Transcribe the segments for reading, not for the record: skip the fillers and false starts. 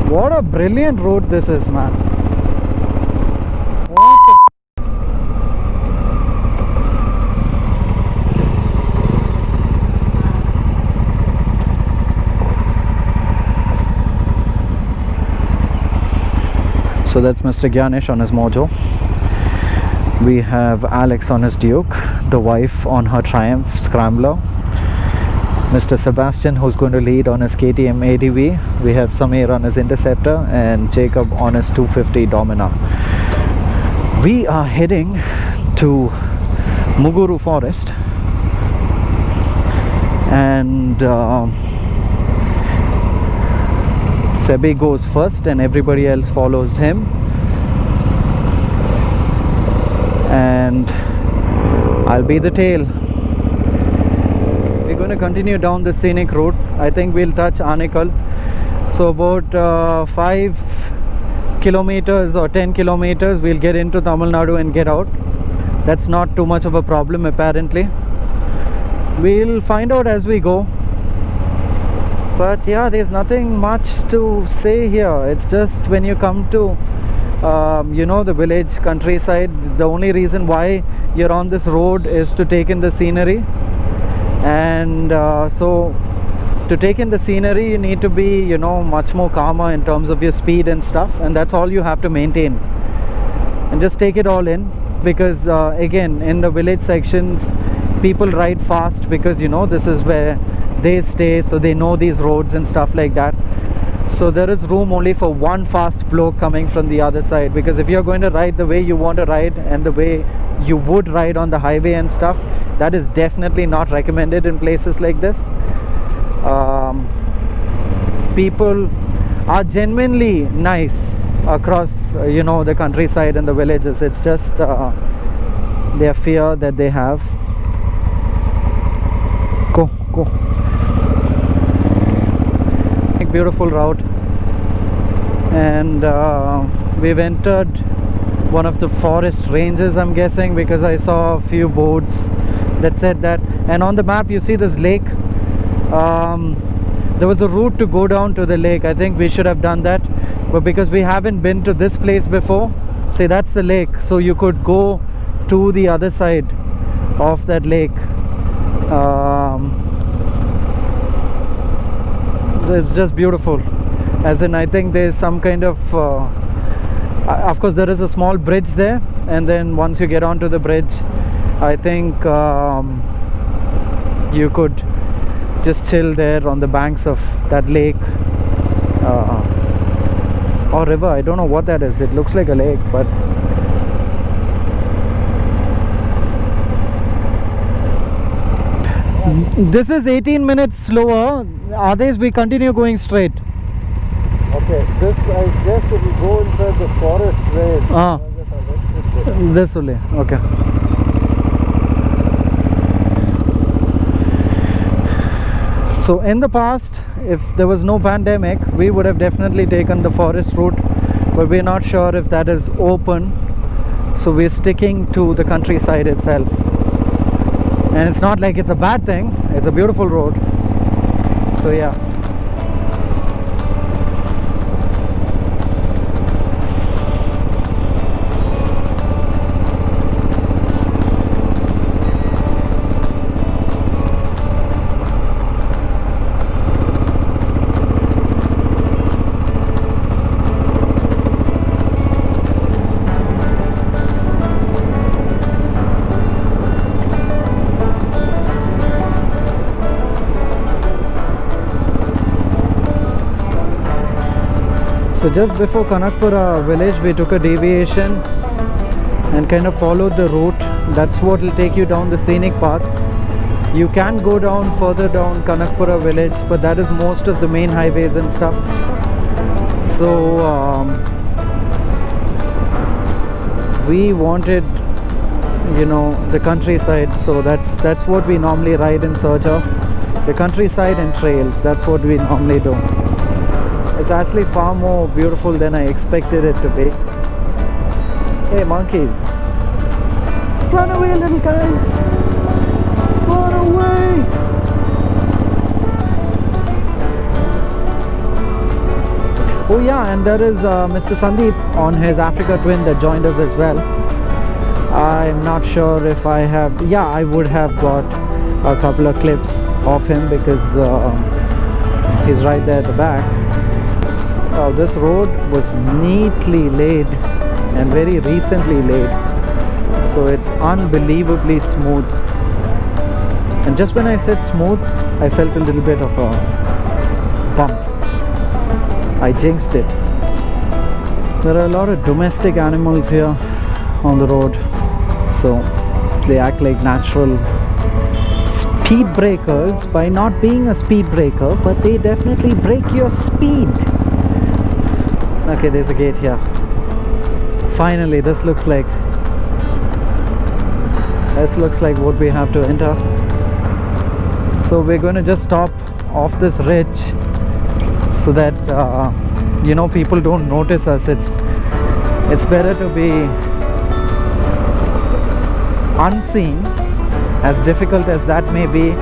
What a brilliant route this is, man. What the So that's Mr. Gyanish on his Mojo. We have Alex on his Duke, the wife on her Triumph Scrambler, Mr. Sebastian, who's going to lead on his KTM ADV. We have Samir on his Interceptor and Jacob on his 250 Domina. We are heading to Muguru Forest, and Sebi goes first and everybody else follows him, and I'll be the tail. We're going to continue down the scenic route. I think we'll touch Anikal. So about 5 kilometers or 10 kilometers we'll get into Tamil Nadu and get out. That's not too much of a problem apparently. We'll find out as we go. But yeah, there's nothing much to say here. It's just when you come to you know, the village countryside, the only reason why you're on this road is to take in the scenery. And so to take in the scenery you need to be, you know, much more calmer in terms of your speed and stuff, and that's all you have to maintain, and just take it all in. Because again, in the village sections people ride fast because, you know, this is where they stay, so they know these roads and stuff like that. So there is room only for one fast bloke coming from the other side, because if you're going to ride the way you want to ride and the way you would ride on the highway and stuff, that is definitely not recommended in places like this. People are genuinely nice across you know, the countryside and the villages. It's just their fear that they have. Go. Beautiful route, and we've entered one of the forest ranges, I'm guessing, because I saw a few boards that said that. And on the map you see this lake. There was a route to go down to the lake. I think we should have done that, but because we haven't been to this place before, see, that's the lake, so you could go to the other side of that lake. It's just beautiful. As in, I think there's some kind of course there is a small bridge there, and then once you get onto the bridge, I think you could just chill there on the banks of that lake or river. I don't know what that is. It looks like a lake, but this is 18 minutes slower. Others we continue going straight. Okay, this I guess it will go inside the forest range. This only. Okay. So in the past, if there was no pandemic, we would have definitely taken the forest route, but we're not sure if that is open, so we're sticking to the countryside itself. And it's not like it's a bad thing, it's a beautiful road. So yeah. So just before Kanakpura village we took a deviation and kind of followed the route. That's what will take you down the scenic path. You can go down further down Kanakpura village, but that is most of the main highways and stuff. So we wanted, you know, the countryside, so that's what we normally ride in search of. The countryside and trails, that's what we normally do. It's actually far more beautiful than I expected it to be. Hey monkeys, run away little guys, run away. Oh yeah, and there is Mr. Sandeep on his Africa Twin that joined us as well. I'm not sure if I have, yeah, I would have got a couple of clips of him because he's right there at the back. This road was neatly laid and very recently laid, so it's unbelievably smooth. And just when I said smooth, I felt a little bit of a bump. I jinxed it. There are a lot of domestic animals here on the road, so they act like natural speed breakers by not being a speed breaker, but they definitely break your speed. Okay, there's a gate here. Finally, this looks like what we have to enter. So we're going to just stop off this ridge so that people don't notice us. It's better to be unseen, as difficult as that may be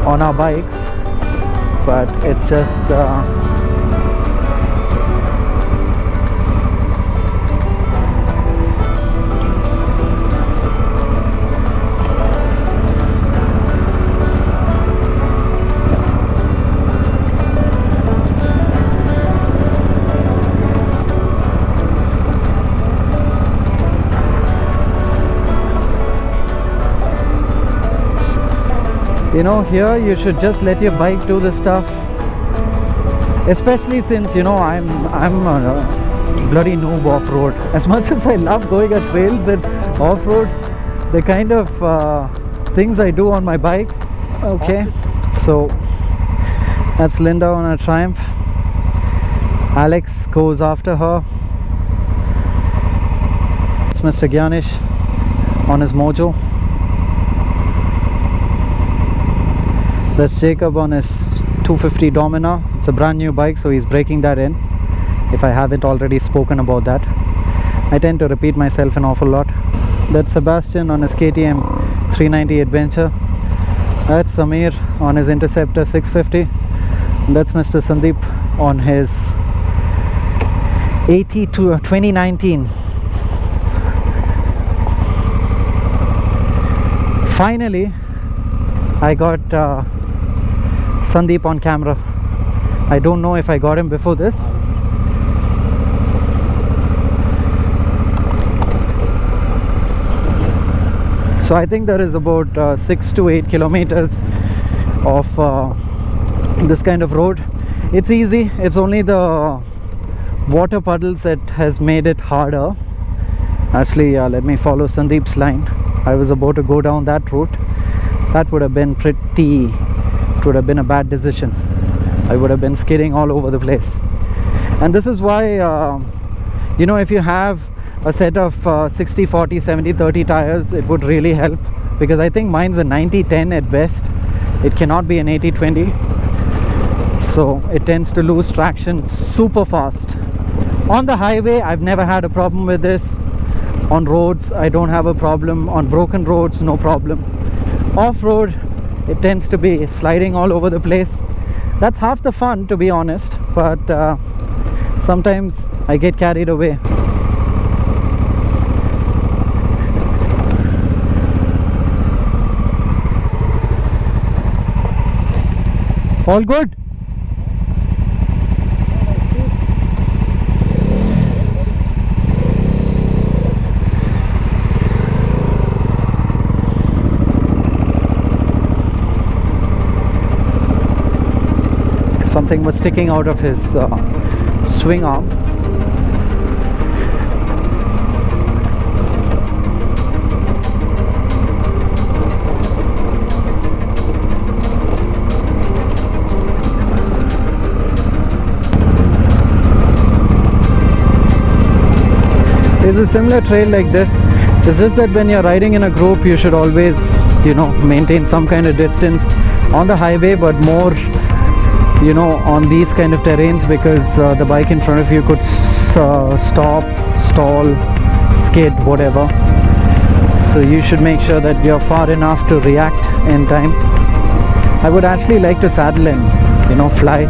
on our bikes, but it's just here you should just let your bike do the stuff, especially since I'm a bloody noob off-road. As much as I love going at trails and off-road, the kind of things I do on my bike. Okay, so that's Linda on a Triumph. Alex goes after her. It's Mr. Gyanish on his Mojo. That's Jacob on his 250 Domina. It's a brand new bike, so he's breaking that in, if I haven't already spoken about that. I tend to repeat myself an awful lot. That's Sebastian on his KTM 390 Adventure. That's Samir on his Interceptor 650. And that's Mr. Sandeep on his 2019. Finally, I got Sandeep on camera. I don't know if I got him before this. So I think there is about 6 to 8 kilometers of this kind of road. It's easy. It's only the water puddles that has made it harder. Actually, let me follow Sandeep's line. I was about to go down that route. That would have been it would have been a bad decision. I would have been skidding all over the place. And this is why if you have a set of 60-40 70-30 tires, it would really help, because I think mine's a 90-10 at best. It cannot be an 80-20, so it tends to lose traction super fast. On the highway, I've never had a problem with this. On roads, I don't have a problem. On broken roads, no problem. Off-road, it tends to be sliding all over the place. That's half the fun, to be honest, but sometimes I get carried away. All good? Something was sticking out of his swing arm. There's a similar trail like this. It's just that when you're riding in a group, you should always, maintain some kind of distance on the highway, but more on these kind of terrains, because the bike in front of you could stop, stall, skid, whatever. So you should make sure that you're far enough to react in time. I would actually like to saddle and fly,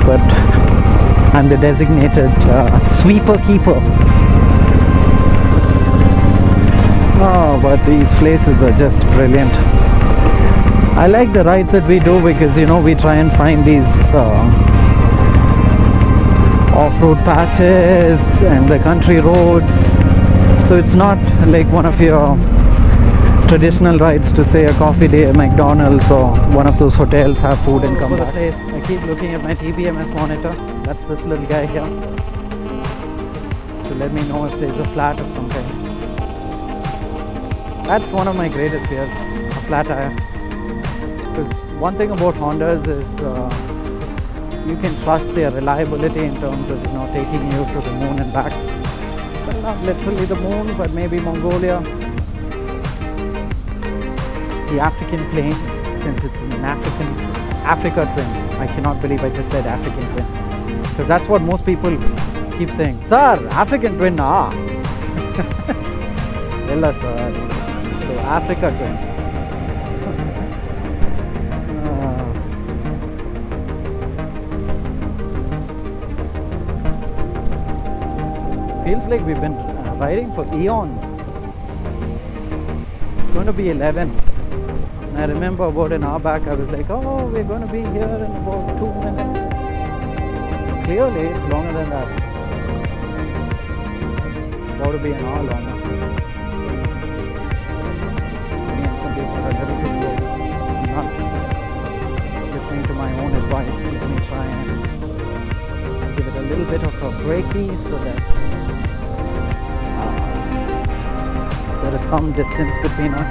but I'm the designated sweeper keeper. Oh, but these places are just brilliant. I like the rides that we do because, you know, we try and find these off-road patches and the country roads. So it's not like one of your traditional rides to say a coffee day at McDonald's or one of those hotels, have food and come back. I keep looking at my TBMS monitor. That's this little guy here to let me know if there's a flat of some kind. That's one of my greatest fears, a flat tire. Because one thing about Hondas is you can trust their reliability in terms of, you know, taking you to the moon and back. Well, not literally the moon, but maybe Mongolia. The African plains, since it's an Africa twin. I cannot believe I just said African twin. Because that's what most people keep saying. Sir, African twin, ah. Ella, sir. So, Africa twin. Feels like we've been riding for eons. It's going to be 11. And I remember about an hour back I was like, oh, we're going to be here in about 2 minutes. Clearly it's longer than that. It's about to be an hour longer. Me and some people are a little too close. I'm not listening to my own advice. Let me try and give it a little bit of a breaky so that there is some distance between us.